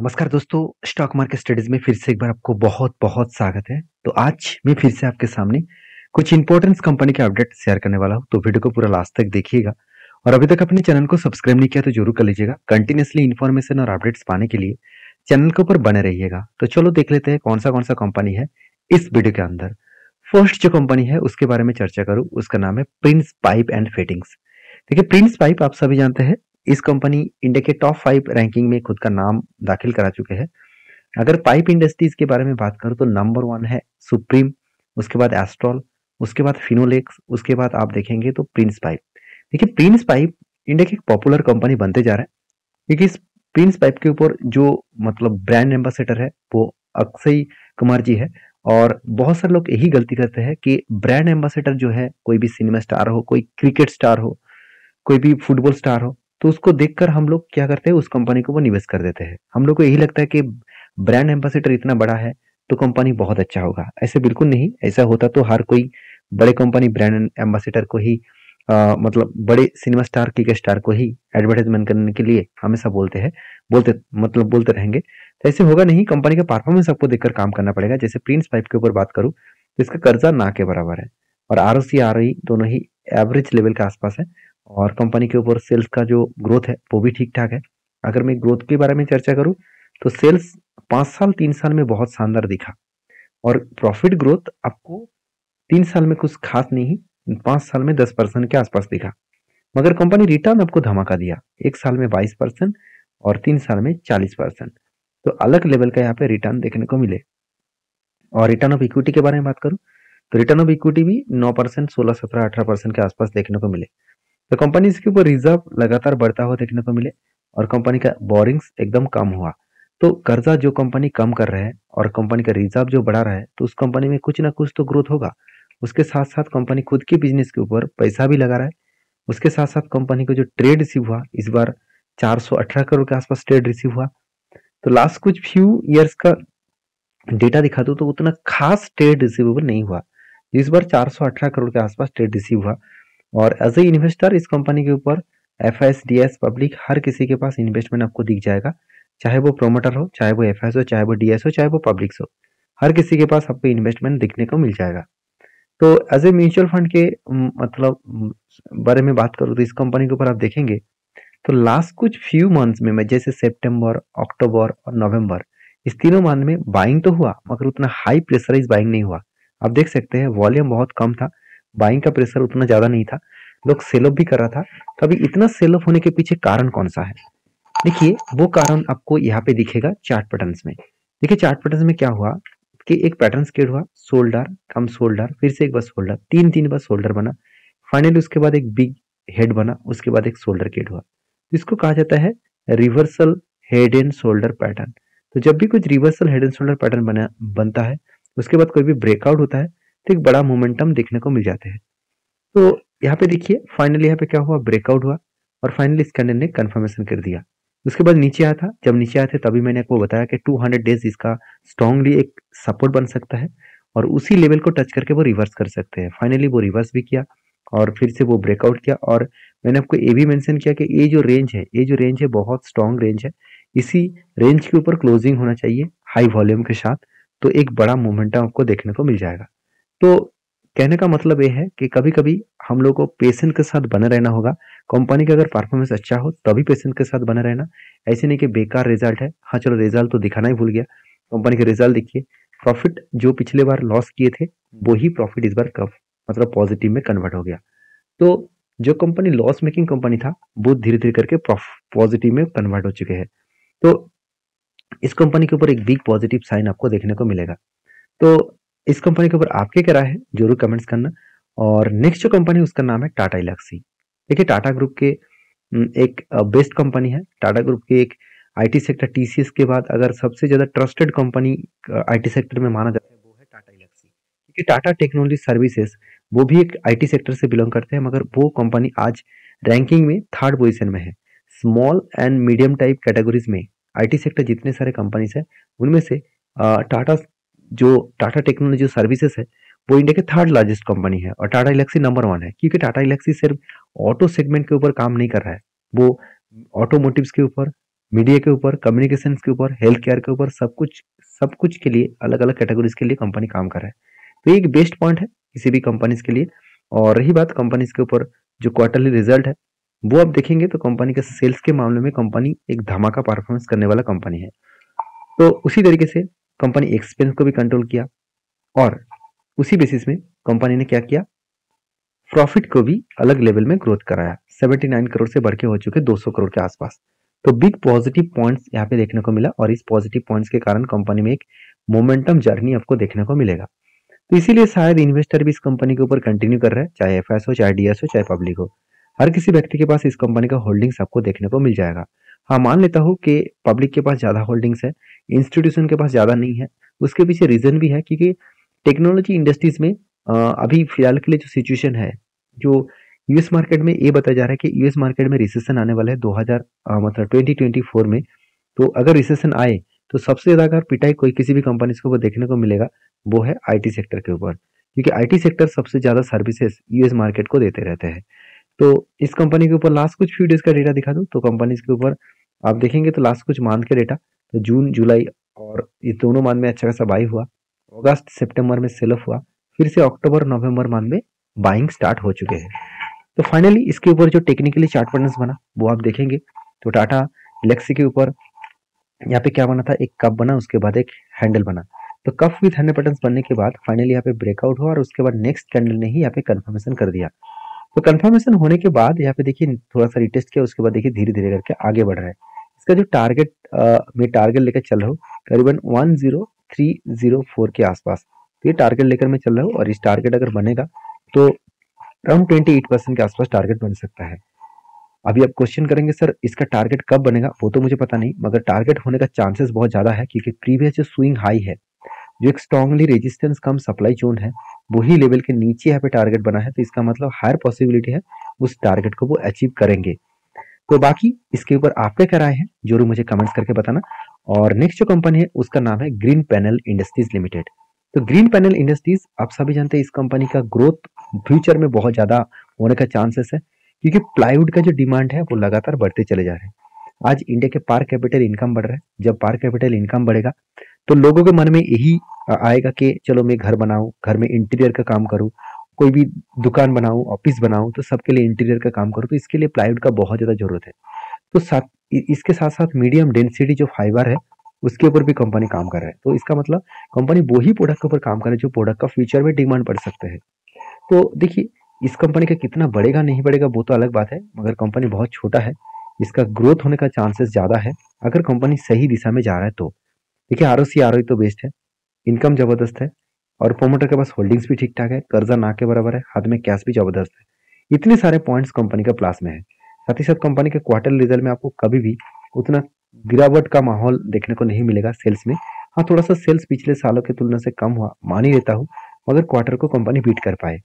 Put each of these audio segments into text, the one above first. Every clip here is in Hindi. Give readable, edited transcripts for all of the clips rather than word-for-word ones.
नमस्कार दोस्तों, स्टॉक मार्केट स्टडीज में फिर से एक बार आपको बहुत-बहुत स्वागत है। तो आज मैं फिर से आपके सामने कुछ इंपॉर्टेंट कंपनी के अपडेट शेयर करने वाला हूँ, तो वीडियो को पूरा लास्ट तक देखिएगा। और अभी तक अपने चैनल को सब्सक्राइब नहीं किया तो जरूर कर लीजिएगा। कंटिन्यूअसली इन्फॉर्मेशन और अपडेट्स पाने के लिए चैनल के ऊपर बने रहिएगा। तो चलो देख लेते हैं कौन सा कंपनी है इस वीडियो के अंदर। फर्स्ट जो कंपनी है उसके बारे में चर्चा करूँ, उसका नाम है प्रिंस पाइप एंड फिटिंग्स। देखिए, प्रिंस पाइप आप सभी जानते हैं, इस कंपनी इंडिया के टॉप 5 रैंकिंग में खुद का नाम दाखिल करा चुके हैं। अगर पाइप इंडस्ट्रीज के बारे में बात करूं तो नंबर 1 है सुप्रीम, उसके बाद एस्ट्रॉल, उसके बाद फिनोलेक्स, उसके बाद आप देखेंगे तो प्रिंस पाइप। देखिए, प्रिंस पाइप इंडिया की एक पॉपुलर कंपनी बनते जा रहा है, क्योंकि इस प्रिंस पाइप के ऊपर जो ब्रांड एम्बेसडर है वो अक्षय कुमार जी है। और बहुत सारे लोग यही गलती करते हैं कि ब्रांड एम्बेसडर जो है, कोई भी सिनेमा स्टार हो, कोई क्रिकेट स्टार हो, कोई भी फुटबॉल स्टार हो, तो उसको देखकर हम लोग क्या करते हैं, उस कंपनी को वो निवेश कर देते हैं। हम लोग को यही लगता है कि ब्रांड एम्बेसडर इतना बड़ा है तो कंपनी बहुत अच्छा होगा। ऐसे बिल्कुल नहीं। ऐसा होता तो हर कोई बड़े कंपनी ब्रांड एम्बेसडर को ही बड़े सिनेमा स्टार क्रिकेट स्टार को ही एडवर्टाइजमेंट करने के लिए हमेशा बोलते रहेंगे, तो ऐसे होगा नहीं। कंपनी का परफॉर्मेंस आपको देखकर काम करना पड़ेगा। जैसे प्रिंस पाइप के ऊपर बात करूं तो इसका कर्जा ना के बराबर है, और आरओसी आरओई दोनों ही एवरेज लेवल के आसपास है। और कंपनी के ऊपर सेल्स का जो ग्रोथ है वो भी ठीक ठाक है। अगर मैं ग्रोथ के बारे में चर्चा करूं तो सेल्स 5 साल 3 साल में बहुत शानदार दिखा, और प्रॉफिट ग्रोथ आपको 3 साल में कुछ खास नहीं, 5 साल में 10% के आसपास दिखा। मगर कंपनी रिटर्न आपको धमाका दिया, 1 साल में 22% और 3 साल में 40%। तो अलग लेवल का यहाँ पे रिटर्न देखने को मिले। और रिटर्न ऑफ इक्विटी के बारे में बात करूं तो रिटर्न ऑफ इक्विटी भी 9%, 16, 17, 18% के आसपास देखने को मिले। तो कंपनी इसके ऊपर रिजर्व लगातार बढ़ता हुआ देखने को मिले, और कंपनी का बोरिंग्स एकदम कम हुआ। तो कर्जा जो कंपनी कम कर रहा है और कंपनी का रिजर्व जो बढ़ा रहा है, तो उस कंपनी में कुछ ना कुछ तो ग्रोथ होगा। उसके साथ साथ कंपनी खुद के बिजनेस के ऊपर पैसा भी लगा रहा है। उसके साथ साथ कंपनी को जो ट्रेड रिसीव हुआ, इस बार 418 करोड़ के आसपास ट्रेड रिसीव हुआ। तो लास्ट कुछ फ्यू ईयर्स का डेटा दिखा दूं तो उतना खास ट्रेड रिसीवेबल नहीं हुआ। इस बार 418 करोड़ के आसपास ट्रेड रिसीव हुआ। और एज ए इन्वेस्टर इस कंपनी के ऊपर एफएस डीएस पब्लिक हर किसी के पास इन्वेस्टमेंट आपको दिख जाएगा। चाहे वो प्रोमोटर हो, चाहे वो एफएस हो, चाहे वो डीएस हो, चाहे वो पब्लिक हो, हर किसी के पास आपको इन्वेस्टमेंट दिखने को मिल जाएगा। तो एज ए म्यूचुअल फंड के बारे में बात करूँ तो इस कंपनी के ऊपर आप देखेंगे तो लास्ट कुछ फ्यू मंथ्स में, जैसे सितंबर, अक्टूबर और नवंबर, इस तीनों मंथ में बाइंग तो हुआ मगर उतना हाई प्रेशराइज बाइंग नहीं हुआ। आप देख सकते हैं वॉल्यूम बहुत कम था, बाइंग का प्रेशर उतना ज्यादा नहीं था, लोग सेल ऑफ भी कर रहा था। तो अभी इतना सेल ऑफ होने के पीछे कारण कौन सा है? देखिए, वो कारण आपको यहाँ पे दिखेगा चार्ट पैटर्न्स में। देखिए, चार्ट पैटर्न्स में क्या हुआ कि एक पैटर्न क्रिएट हुआ, शोल्डर कम शोल्डर, फिर से एक बार शोल्डर, तीन बार शोल्डर बना, फाइनली उसके बाद एक बिग हेड बना, उसके बाद एक शोल्डर क्रिएट हुआ। इसको कहा जाता है reversal head and shoulder pattern. तो जब भी कुछ reversal head and shoulder pattern बनता है, उसके बाद कोई भी ब्रेकआउट होता है, तो एक बड़ा मोमेंटम देखने को मिल जाते हैं। तो यहाँ पे देखिए, फाइनली यहाँ पे क्या हुआ, ब्रेकआउट हुआ, और फाइनली इस कैंडल ने कंफर्मेशन कर दिया। उसके बाद नीचे आया था, जब नीचे आए थे तभी मैंने आपको बताया कि 200 डेज इसका स्ट्रांगली एक सपोर्ट बन सकता है, और उसी लेवल को टच करके वो रिवर्स कर सकते हैं। फाइनली वो रिवर्स भी किया, और फिर से वो ब्रेकआउट किया। और मैंने आपको ये भी मेंशन किया कि ये जो रेंज है बहुत स्ट्रांग रेंज है। इसी रेंज के ऊपर क्लोजिंग होना चाहिए हाई वॉल्यूम के साथ, तो एक बड़ा मोमेंटम आपको देखने को मिल जाएगा। तो कहने का मतलब ये है कि कभी कभी हम लोग को पेशेंट के साथ बने रहना होगा। कंपनी का अगर परफॉर्मेंस अच्छा हो तभी पेशेंट के साथ बने रहना। ऐसे नहीं कि बेकार रिजल्ट है, हाँ चलो रिजल्ट तो दिखाना ही भूल गया। कंपनी के रिजल्ट देखिए, प्रॉफिट जो पिछले बार लॉस किए थे वो ही प्रॉफिट इस बार पॉजिटिव में कन्वर्ट हो गया। तो जो कंपनी लॉस मेकिंग कंपनी था वो धीरे धीरे करके पॉजिटिव में कन्वर्ट हो चुके हैं। तो इस कंपनी के ऊपर एक बिग पॉजिटिव साइन आपको देखने को मिलेगा। तो इस कंपनी के ऊपर आपके क्या राय है, जरूर कमेंट्स करना। और नेक्स्ट जो कंपनी है उसका नाम है टाटा एल्क्सी। देखिए, टाटा ग्रुप के एक बेस्ट कंपनी है। टाटा ग्रुप के एक आईटी सेक्टर टीसीएस के बाद अगर सबसे ज्यादा ट्रस्टेड कंपनी आईटी सेक्टर में माना जाता है वो है टाटा एल्क्सी। क्योंकि टाटा टेक्नोलॉजी सर्विसेज वो भी एक आईटी सेक्टर से बिलोंग करते हैं, मगर वो कंपनी आज रैंकिंग में 3rd पोजीशन में है। Small and medium type categories में आईटी सेक्टर जितने सारे कंपनीज है उनमें से टाटा जो टाटा टेक्नोलॉजी सर्विसेज है वो इंडिया के 3rd लार्जेस्ट कंपनी है, और टाटा एल्क्सी नंबर 1 है। क्योंकि टाटा एल्क्सी सिर्फ ऑटो सेगमेंट के ऊपर काम नहीं कर रहा है, वो ऑटोमोटिव्स के ऊपर, मीडिया के ऊपर, कम्युनिकेशन के ऊपर, हेल्थ केयर के ऊपर, सब कुछ के लिए अलग अलग कैटेगरीज के लिए कंपनी काम कर रहा है। तो ये एक बेस्ट पॉइंट है किसी भी कंपनीज के लिए। और रही बात कंपनीज के ऊपर, जो क्वार्टरली रिजल्ट है वो आप देखेंगे तो कंपनी के सेल्स के मामले में कंपनी एक धमाका परफॉर्मेंस करने वाला कंपनी है। तो उसी तरीके से कंपनी एक्सपेंस को भी कंट्रोल किया और उसी बेसिस में कंपनी ने क्या किया, प्रॉफिट को भी अलग लेवल में ग्रोथ कराया। 79 करोड़ से बढ़ के हो चुके 200 करोड़ के आसपास। तो बिग पॉजिटिव पॉइंट्स यहाँ पे देखने को मिला और इस पॉजिटिव पॉइंट्स के कारण कंपनी में एक मोमेंटम जर्नी आपको देखने को मिलेगा। तो इसीलिए शायद इन्वेस्टर भी इस कंपनी के ऊपर कंटिन्यू कर रहा है, चाहे एफएस हो, चाहे डीएस हो, चाहे पब्लिक हो। हर किसी व्यक्ति के पास इस कंपनी का होल्डिंग्स आपको देखने को मिल जाएगा। हाँ, मान लेता हूँ कि पब्लिक के पास ज्यादा होल्डिंग्स है, इंस्टीट्यूशन के पास ज्यादा नहीं है। उसके पीछे रीजन भी है क्योंकि टेक्नोलॉजी इंडस्ट्रीज में अभी फिलहाल के लिए जो सिचुएशन है, जो यूएस मार्केट में ये बताया जा रहा है कि यूएस मार्केट में रिसेशन आने वाला है 2024 में। तो अगर रिसेशन आए तो सबसे ज्यादा अगर पिटाई कोई किसी भी कंपनी को देखने को मिलेगा वो है आईटी सेक्टर के ऊपर, क्योंकि आईटी सेक्टर सबसे ज्यादा सर्विसेज यूएस मार्केट को देते रहते हैं। तो इस कंपनी के ऊपर लास्ट कुछ फ्यू डेज का डेटा दिखा दूं तो कंपनी के ऊपर आप देखेंगे तो लास्ट कुछ मंथ के डेटा, तो जून जुलाई और इस दोनों मंथ में अच्छा खासा बाई हुआ, अगस्त सितंबर में सेल ऑफ हुआ, फिर से अक्टूबर नवंबर मंथ में बाइंग स्टार्ट हो चुके हैं। तो फाइनली इसके ऊपर जो टेक्निकली चार्ट पैटर्न्स बना वो आप देखेंगे तो टाटा एलेक्सी के ऊपर यहाँ पे क्या बना था, एक कप बना, उसके बाद एक हैंडल बना। तो कप विथ हैंडल पैटर्न्स बनने के बाद फाइनली यहाँ पे ब्रेकआउट हुआ और उसके बाद नेक्स्ट कैंडल ने ही यहाँ पे कंफर्मेशन कर दिया। तो कंफर्मेशन होने के बाद यहाँ पे देखिए थोड़ा सा रिटेस्ट किया, उसके बाद देखिए धीरे धीरे करके आगे बढ़ रहा है। इसका जो टारगेट मैं टारगेट लेकर चल रहा हूँ करीबन 10304 के आसपास। तो ये टारगेट लेकर मैं चल रहा हूँ और इस टारगेट अगर बनेगा तो अराउंड 28% के आसपास टारगेट बन सकता है। अभी आप क्वेश्चन करेंगे सर इसका टारगेट कब बनेगा, वो तो मुझे पता नहीं, मगर टारगेट होने का चांसेस बहुत ज्यादा है क्योंकि प्रीवियस जो स्विंग हाई है, जो एक स्ट्रॉन्गली रेजिस्टेंस कम सप्लाई जोन है, वही लेवल के नीचे यहाँ पे टारगेट बना है। तो इसका मतलब हायर पॉसिबिलिटी है उस टारगेट को वो अचीव करेंगे। तो बाकी इसके ऊपर आपके क्या राय है जरूर मुझे कमेंट्स करके बताना। और नेक्स्ट जो कंपनी है उसका नाम है ग्रीन पैनल इंडस्ट्रीज लिमिटेड। तो ग्रीन पैनल इंडस्ट्रीज आप सभी जानते हैं इस कंपनी का ग्रोथ फ्यूचर में बहुत ज्यादा होने का चांसेस है क्योंकि प्लाईवुड का जो डिमांड है वो लगातार बढ़ते चले जा रहे हैं। आज इंडिया के पर कैपिटल इनकम बढ़ रहा है, जब पर कैपिटल इनकम बढ़ेगा तो लोगों के मन में यही आएगा कि चलो मैं घर बनाऊं, घर में इंटीरियर का काम करूं, कोई भी दुकान बनाऊं, ऑफिस बनाऊं, तो सबके लिए इंटीरियर का काम करूं। तो इसके लिए प्लाईवुड का बहुत ज्यादा जरूरत है। तो इसके साथ साथ मीडियम डेंसिटी जो फाइबर है उसके ऊपर भी कंपनी काम कर रहा है। तो इसका मतलब कंपनी वही प्रोडक्ट के ऊपर काम कर रहा है जो प्रोडक्ट का फ्यूचर में डिमांड बढ़ सकते हैं। तो देखिए इस कंपनी का कितना बढ़ेगा नहीं बढ़ेगा वो तो अलग बात है, मगर कंपनी बहुत छोटा है, इसका ग्रोथ होने का चांसेस ज्यादा है अगर कंपनी सही दिशा में जा रहा है तो। देखिए आरओई तो बेस्ट है, इनकम जबरदस्त है और प्रोमोटर के पास होल्डिंग्स भी ठीक ठाक है, कर्जा ना के बराबर है, हाथ में कैश भी जबरदस्त है। इतने सारे पॉइंट्स कंपनी का प्लस में है। साथ ही साथ कंपनी के क्वार्टर रिजल्ट में आपको कभी भी उतना गिरावट का माहौल देखने को नहीं मिलेगा सेल्स में। हाँ, थोड़ा सा सेल्स पिछले सालों की तुलना से कम हुआ मान ही लेता हूँ, मगर क्वार्टर को कंपनी बीट कर पाए।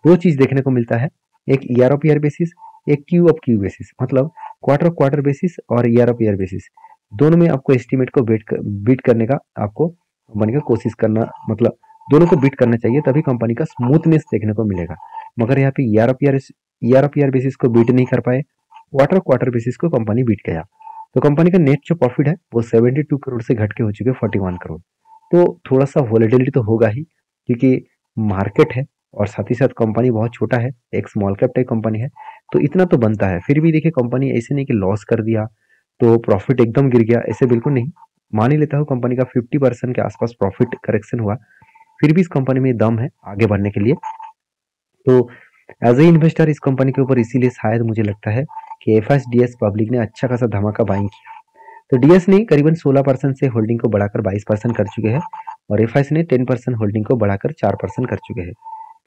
दो चीज देखने को मिलता है, एक ईयर ऑफ ईयर बेसिस, एक क्यू ऑफ क्यू बेसिस, मतलब क्वार्टर ऑफ क्वार्टर बेसिस और ईयर ऑफ ईयर बेसिस, दोनों में आपको एस्टिमेट को बीट करने का आपको कंपनी का कोशिश करना, मतलब दोनों को बीट करना चाहिए, तभी कंपनी का स्मूथनेस देखने को मिलेगा। मगर यहाँ पे ईयर ऑफ ईयर बेसिस को बीट नहीं कर पाए, क्वार्टर क्वार्टर बेसिस को कंपनी बीट गया। तो कंपनी का नेट जो प्रॉफिट है वो 72 करोड़ से घट के हो चुके 41 करोड़। तो थोड़ा सा वॉलेटिलिटी तो होगा ही क्योंकि मार्केट है और साथ ही साथ कंपनी बहुत छोटा है, एक स्मॉल कैप टाइप कंपनी है, तो इतना तो बनता है। फिर भी देखिए कंपनी ऐसे नहीं कि लॉस कर दिया तो प्रॉफिट एकदम गिर गया, ऐसे बिल्कुल नहीं। मान ही लेता हूँ कंपनी का 50% के आसपास प्रॉफिट करेक्शन हुआ, फिर भी इस कंपनी में दम है आगे बढ़ने के लिए। तो एज ए इन्वेस्टर इस कंपनी के ऊपर इसीलिए शायद मुझे लगता है कि एफएस डीएस पब्लिक ने अच्छा खासा धमाका बाइंग किया। तो डीएस ने करीबन 16% से होल्डिंग को बढ़ाकर 22% कर चुके हैं और एफएस ने 10% होल्डिंग को बढ़ाकर 4% कर चुके हैं।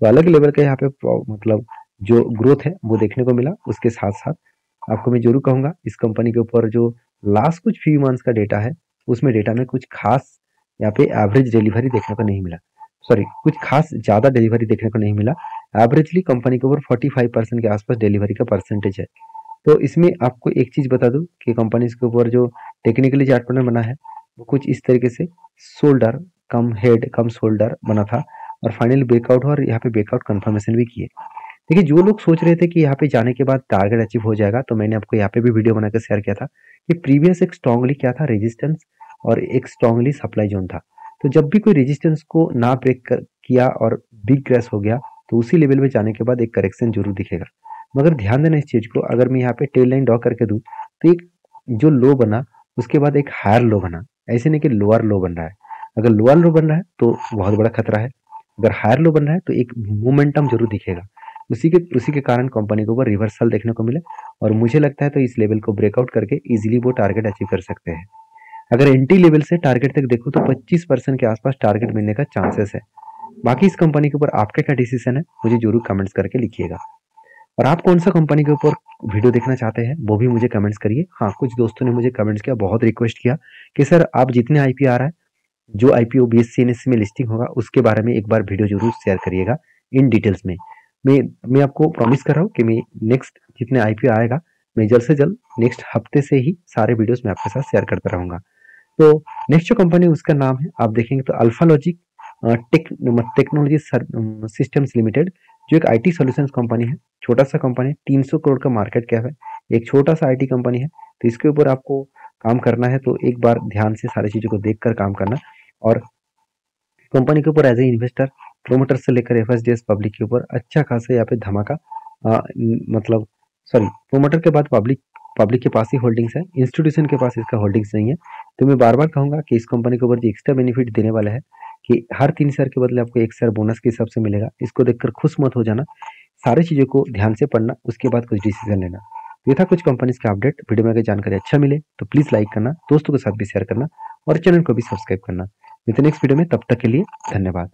तो अलग लेवल का यहाँ पे मतलब जो ग्रोथ है वो देखने को मिला। उसके साथ साथ आपको मैं जरूर कहूंगा इस कंपनी के ऊपर जो लास्ट कुछ फ्यू मंथ्स का डेटा है उसमें डेटा में कुछ खास यहाँ पे एवरेज डिलीवरी देखने को नहीं मिला, सॉरी कुछ खास ज्यादा डिलीवरी देखने को नहीं मिला। एवरेजली कंपनी के ऊपर 45% के आसपास डिलीवरी का परसेंटेज है। तो इसमें आपको एक चीज बता दूं कि कंपनी के ऊपर जो टेक्निकली चार्ट पैटर्न बना है वो कुछ इस तरीके से शोल्डर कम हेड कम शोल्डर बना था और फाइनली ब्रेकआउट हुआ और यहाँ पे ब्रेकआउट कंफर्मेशन भी किए। देखिए जो लोग सोच रहे थे कि यहाँ पे जाने के बाद टारगेट अचीव हो जाएगा, तो मैंने आपको यहाँ पे भी वीडियो बनाकर शेयर किया था कि प्रीवियस एक स्ट्रांगली क्या था, रेजिस्टेंस और एक स्ट्रांगली सप्लाई जोन था। तो जब भी कोई रेजिस्टेंस को ना ब्रेक किया और बिग क्रैश हो गया, तो उसी लेवल में जाने के बाद एक करेक्शन जरूर दिखेगा। मगर ध्यान देना इस चीज को, अगर मैं यहाँ पे टेल लाइन ड्रॉ करके दूं तो एक जो लो बना उसके बाद एक हायर लो बना, ऐसे नहीं कि लोअर लो बन रहा है। अगर लोअर लो बन रहा है तो बहुत बड़ा खतरा है, अगर हायर लो बन रहा है तो एक मोमेंटम जरूर दिखेगा। उसी के कारण कंपनी के ऊपर रिवर्सल देखने को मिले, और मुझे लगता है तो इस लेवल को ब्रेकआउट करके इजीली वो टारगेट अचीव कर सकते हैं। अगर एंट्री लेवल से टारगेट तक देखो तो 25% के आसपास टारगेट मिलने का चांसेस है। बाकी इस कंपनी के ऊपर आपका क्या डिसीजन है, मुझे जरूर कमेंट्स करके लिखिएगा। और आप कौन सा कंपनी के ऊपर वीडियो देखना चाहते हैं वो भी मुझे कमेंट्स करिए। हाँ, कुछ दोस्तों ने मुझे कमेंट्स किया, बहुत रिक्वेस्ट किया कि सर आप जितने आईपीओ आ रहा है, जो आईपीओ बीएससी एनएससी में लिस्टिंग होगा उसके बारे में एक बार वीडियो जरूर शेयर करिएगा इन डिटेल्स में। मैं आपको प्रॉमिस कर रहा हूँ कि मैं नेक्स्ट जितने आईपीओ आएगा, मैं जल्द से जल्द नेक्स्ट हफ्ते से ही सारे वीडियोस मैं आपके साथ शेयर करता रहूंगा। तो नेक्स्ट जो कंपनी उसका नाम है, आप देखेंगे तो अल्फालॉजिक टेक्नोलॉजी सिस्टम्स लिमिटेड, जो एक आईटी सॉल्यूशंस कंपनी है। छोटा सा कंपनी है, 300 करोड़ का मार्केट कैप है, एक छोटा सा आईटी कंपनी है। तो इसके ऊपर आपको काम करना है तो एक बार ध्यान से सारी चीज़ों को देखकर काम करना। और कंपनी के ऊपर एज ए इन्वेस्टर, प्रोमोटर से लेकर एफएसडीएस पब्लिक के ऊपर अच्छा खासा यहाँ पे धमाका, मतलब सॉरी, प्रोमोटर के बाद पब्लिक के पास ही होल्डिंग्स है, इंस्टीट्यूशन के पास इसका होल्डिंग्स नहीं है। तो मैं बार बार कहूंगा कि इस कंपनी के ऊपर जो एक्स्ट्रा बेनिफिट देने वाला है कि हर 3 शेयर के बदले आपको 1 शेयर बोनस के हिसाब से मिलेगा, इसको देखकर खुश मत हो जाना, सारी चीज़ों को ध्यान से पढ़ना, उसके बाद कुछ डिसीजन लेना। तो ये था कुछ कंपनीज का अपडेट। वीडियो में अगर जानकारी अच्छा मिले तो प्लीज़ लाइक करना, दोस्तों के साथ भी शेयर करना और चैनल को भी सब्सक्राइब करना। मिलते हैं नेक्स्ट वीडियो में, तब तक के लिए धन्यवाद।